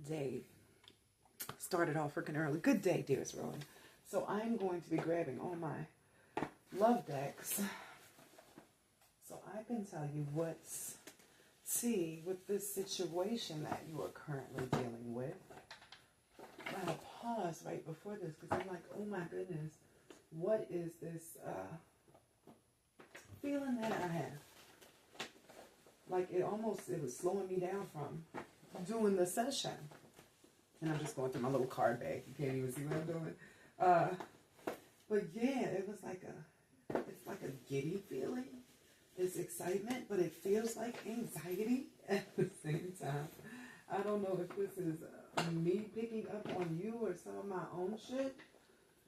day started off freaking early. Good day, dearest Rowan. So I'm going to be grabbing all my love decks so I can tell you with this situation that you are currently dealing with. I'm going to pause right before this because I'm like, oh my goodness, what is this feeling that I have? Like it was slowing me down from doing the session. And I'm just going through my little card bag. You can't even see what I'm doing. But yeah, it's like a giddy feeling. It's excitement, but it feels like anxiety at the same time. I don't know if this is me picking up on you or some of my own shit,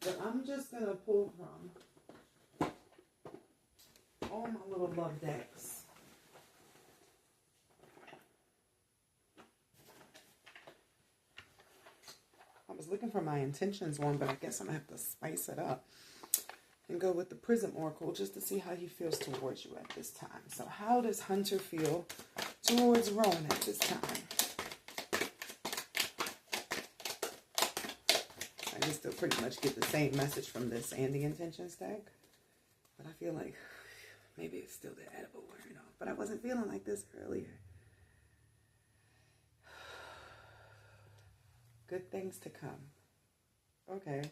but I'm just going to pull from all my little love decks. I was looking for my intentions one, but I guess I'm going to have to spice it up and go with the Prism Oracle just to see how he feels towards you at this time. So how does Hunter feel towards Rowan at this time? I can still pretty much get the same message from this and the intentions deck, but I feel like maybe it's still the edible wearing off, but I wasn't feeling like this earlier. Good things to come. Okay.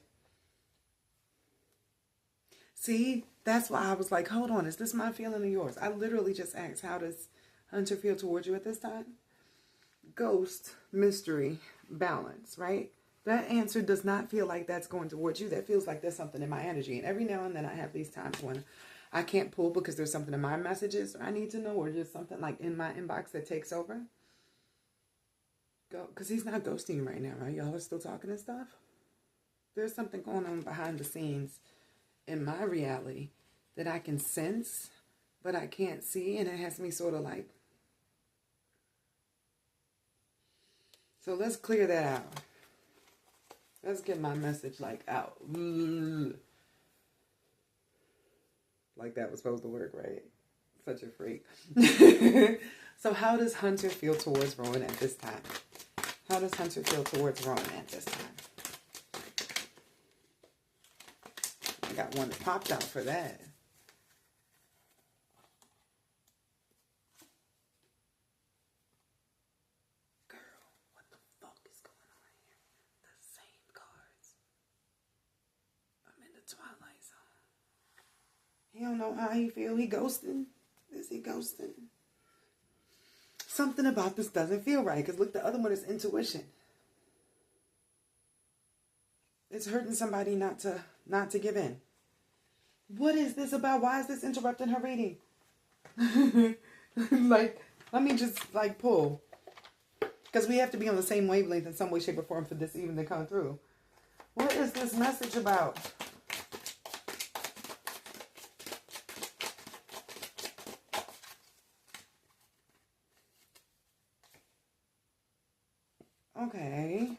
See, that's why I was like, hold on, is this my feeling or yours? I literally just asked, how does Hunter feel towards you at this time? Ghost, mystery, balance, right? That answer does not feel like that's going towards you. That feels like there's something in my energy. And every now and then I have these times when I can't pull because there's something in my messages I need to know, or just something like in my inbox that takes over. Go, because he's not ghosting you right now, right? Y'all are still talking and stuff. There's something going on behind the scenes in my reality that I can sense, but I can't see, and it has me sort of like. So let's clear that out. Let's get my message like out. Like that was supposed to work, right? Such a freak. So how does Hunter feel towards Rowan at this time? How does Hunter feel towards Rowan at this time? I got one that popped out for that. Girl, what the fuck is going on here? The same cards. I'm in the Twilight Zone. He don't know how he feel. He ghosting? Is he ghosting? Something about this doesn't feel right. Because look, the other one is intuition. It's hurting somebody not to give in. What is this about? Why is this interrupting her reading? Like, let me just like pull. Because we have to be on the same wavelength in some way, shape, or form for this even to come through. What is this message about? Okay.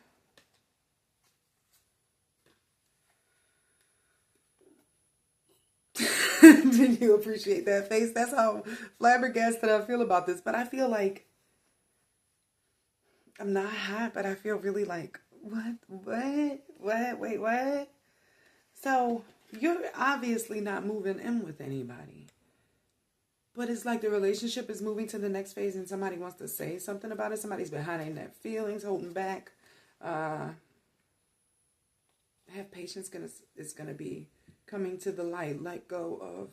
Did you appreciate that face? That's how flabbergasted I feel about this. But I feel like I'm not hot, but I feel really like, wait, what? So you're obviously not moving in with anybody. But it's like the relationship is moving to the next phase and somebody wants to say something about it. Somebody's been hiding their feelings, holding back. Have patience. It's going to be coming to the light. Let go of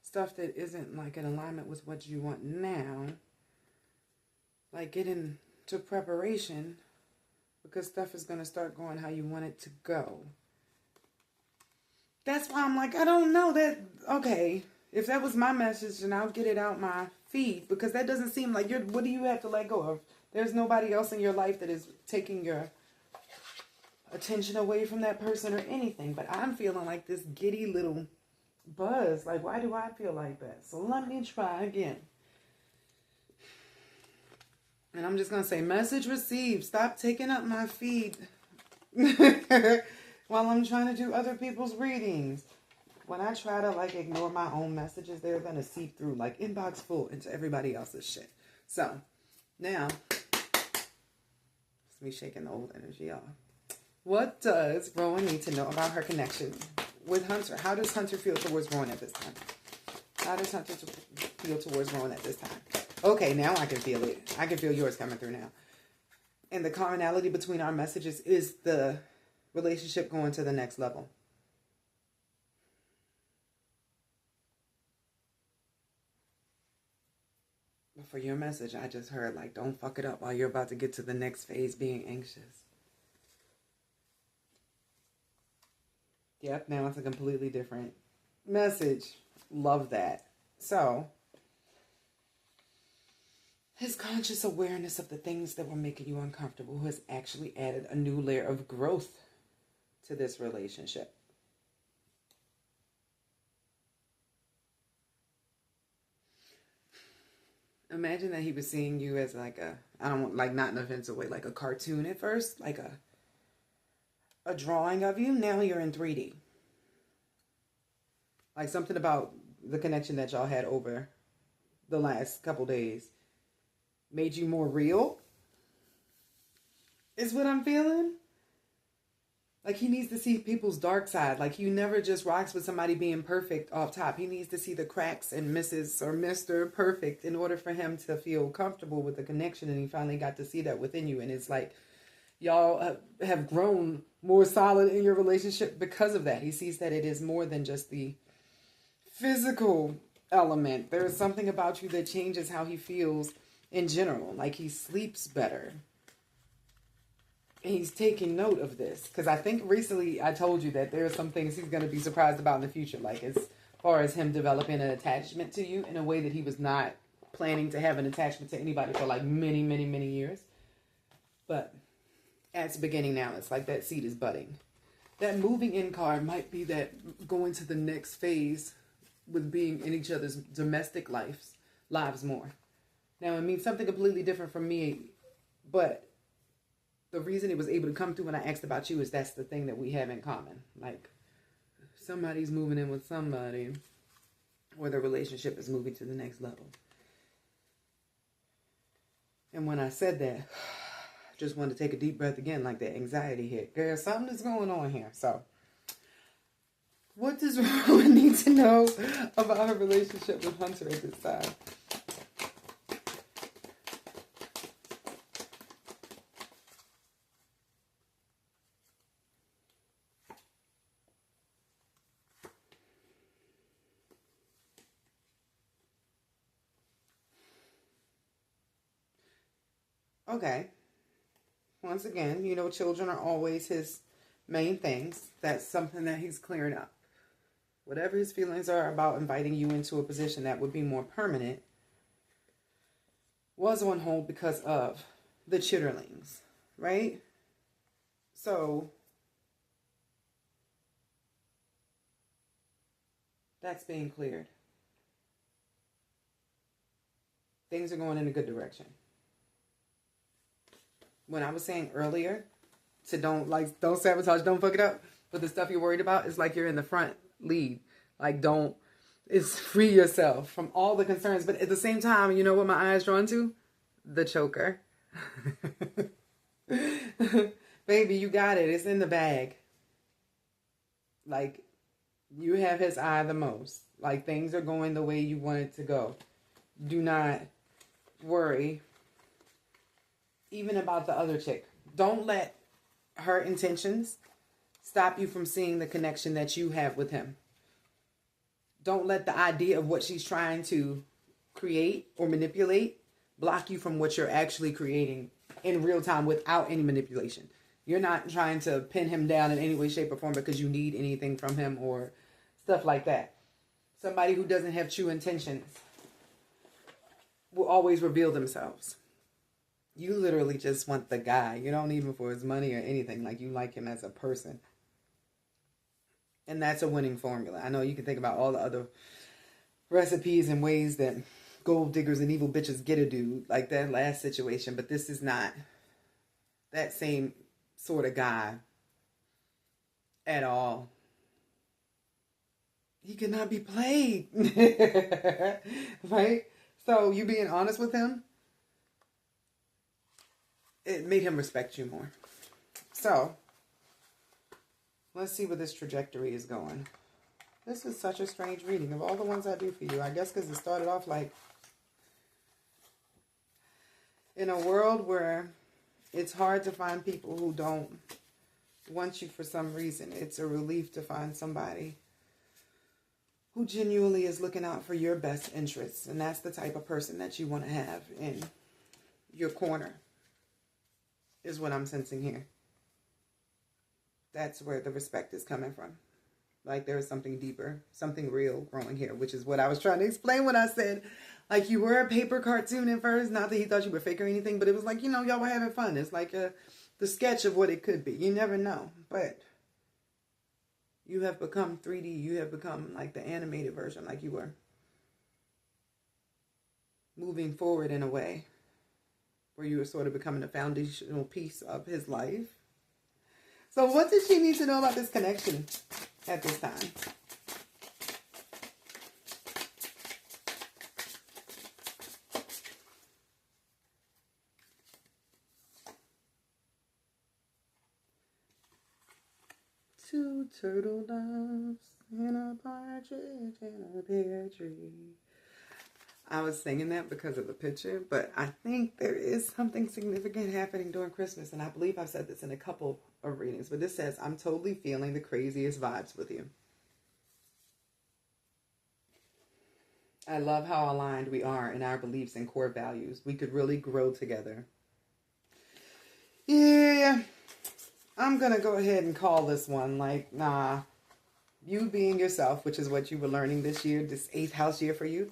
stuff that isn't like in alignment with what you want now. Like get into preparation because stuff is going to start going how you want it to go. That's why I'm like, I don't know that. Okay. If that was my message, then I'll get it out my feed. Because that doesn't seem like what do you have to let go of? There's nobody else in your life that is taking your attention away from that person or anything. But I'm feeling like this giddy little buzz. Like, why do I feel like that? So let me try again. And I'm just going to say, message received. Stop taking up my feed while I'm trying to do other people's readings. When I try to like ignore my own messages, they're going to seep through like inbox full into everybody else's shit. So now It's me shaking the old energy off. What does Rowan need to know about her connection with Hunter? How does Hunter feel towards Rowan at this time? How does Hunter feel towards Rowan at this time? Okay, now I can feel it. I can feel yours coming through now. And the commonality between our messages is the relationship going to the next level. But for your message, I just heard, like, don't fuck it up while you're about to get to the next phase being anxious. Yep, now it's a completely different message. Love that. So, his conscious awareness of the things that were making you uncomfortable has actually added a new layer of growth to this relationship. Imagine that he was seeing you as like a, I don't want, like, not in an offensive way, like a cartoon at first, like a drawing of you. Now you're in 3D. Like something about the connection that y'all had over the last couple days made you more real, is what I'm feeling. Like he needs to see people's dark side. Like you never just rocks with somebody being perfect off top. He needs to see the cracks and Mrs. or Mr. Perfect in order for him to feel comfortable with the connection. And he finally got to see that within you. And it's like y'all have grown more solid in your relationship because of that. He sees that it is more than just the physical element. There is something about you that changes how he feels in general. Like he sleeps better. And he's taking note of this. Because I think recently I told you that there are some things he's going to be surprised about in the future. Like as far as him developing an attachment to you in a way that he was not planning to have an attachment to anybody for like many, many, many years. But it's beginning now. It's like that seed is budding. That moving in card might be that going to the next phase with being in each other's domestic lives more. Now, it means something completely different from me, but the reason it was able to come through when I asked about you is that's the thing that we have in common. Like, somebody's moving in with somebody, or the relationship is moving to the next level. And when I said that, I just wanted to take a deep breath again, like that anxiety hit. Girl, something is going on here. So, what does Rowan need to know about her relationship with Hunter at this time? Okay. Once again, you know, children are always his main things. That's something that he's clearing up. Whatever his feelings are about inviting you into a position that would be more permanent was on hold because of the chitterlings, right? So that's being cleared. Things are going in a good direction. When I was saying earlier to don't sabotage, don't fuck it up, but the stuff you're worried about is like you're in the front lead. Like it's free yourself from all the concerns. But at the same time, you know what my eye is drawn to? The choker. Baby, you got it. It's in the bag. Like, you have his eye the most. Like, things are going the way you want it to go. Do not worry. Even about the other chick. Don't let her intentions stop you from seeing the connection that you have with him. Don't let the idea of what she's trying to create or manipulate block you from what you're actually creating in real time without any manipulation. You're not trying to pin him down in any way, shape, or form because you need anything from him or stuff like that. Somebody who doesn't have true intentions will always reveal themselves. You literally just want the guy. You don't need him for his money or anything. Like, you like him as a person. And that's a winning formula. I know you can think about all the other recipes and ways that gold diggers and evil bitches get a dude, like that last situation. But this is not that same sort of guy at all. He cannot be played. Right? So you being honest with him it made him respect you more. So, let's see where this trajectory is going. This is such a strange reading of all the ones I do for you. I guess because it started off like, in a world where it's hard to find people who don't want you for some reason, it's a relief to find somebody who genuinely is looking out for your best interests. And that's the type of person that you want to have in your corner, is what I'm sensing here. That's where the respect is coming from. Like there is something deeper, something real growing here, which is what I was trying to explain when I said, like, you were a paper cartoon at first. Not that he thought you were fake or anything, but it was like, you know, y'all were having fun. It's like the sketch of what it could be. You never know. But you have become 3D. You have become like the animated version, like you were. Moving forward in a way where you were sort of becoming a foundational piece of his life. So what does she need to know about this connection at this time? Two turtle doves and a partridge in a pear tree. I was singing that because of the picture, but I think there is something significant happening during Christmas, and I believe I've said this in a couple of readings, but this says, I'm totally feeling the craziest vibes with you. I love how aligned we are in our beliefs and core values. We could really grow together. Yeah, I'm going to go ahead and call this one, like, nah, you being yourself, which is what you were learning this year, this 8th house year for you,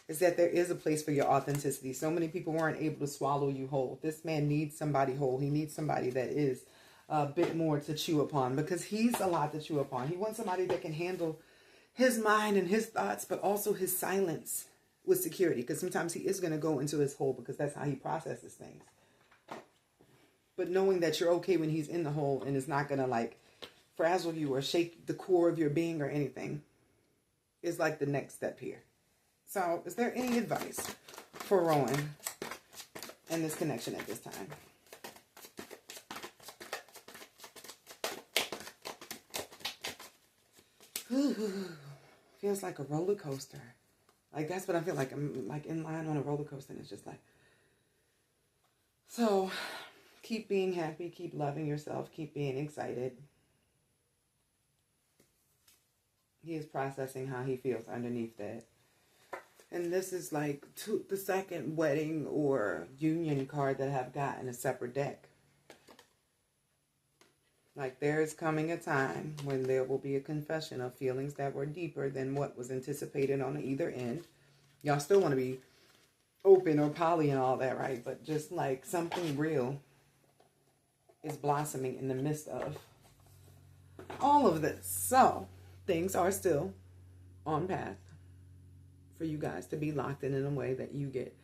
is that there is a place for your authenticity. So many people weren't able to swallow you whole. This man needs somebody whole. He needs somebody that is a bit more to chew upon, because he's a lot to chew upon. He wants somebody that can handle his mind and his thoughts, but also his silence with security, because sometimes he is going to go into his hole because that's how he processes things. But knowing that you're okay when he's in the hole and it's not going to like frazzle you or shake the core of your being or anything is like the next step here. So, is there any advice for Rowan and this connection at this time? Feels like a roller coaster. Like, that's what I feel like. I'm like in line on a roller coaster, and it's just like... So, keep being happy. Keep loving yourself. Keep being excited. He is processing how he feels underneath that. And this is like the second wedding or union card that I've got in a separate deck. Like, there is coming a time when there will be a confession of feelings that were deeper than what was anticipated on either end. Y'all still want to be open or poly and all that, right? But just like something real is blossoming in the midst of all of this. So, things are still on path for you guys to be locked in a way that you get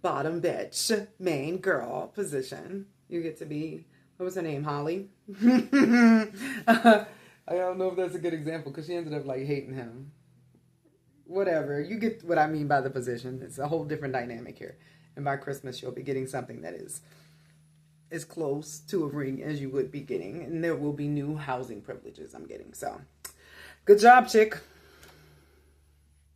bottom bitch, main girl position. You get to be, what was her name, Holly? I don't know if that's a good example because she ended up like hating him. Whatever. You get what I mean by the position. It's a whole different dynamic here. And by Christmas, you'll be getting something that is as close to a ring as you would be getting. And there will be new housing privileges I'm getting. So, good job, chick.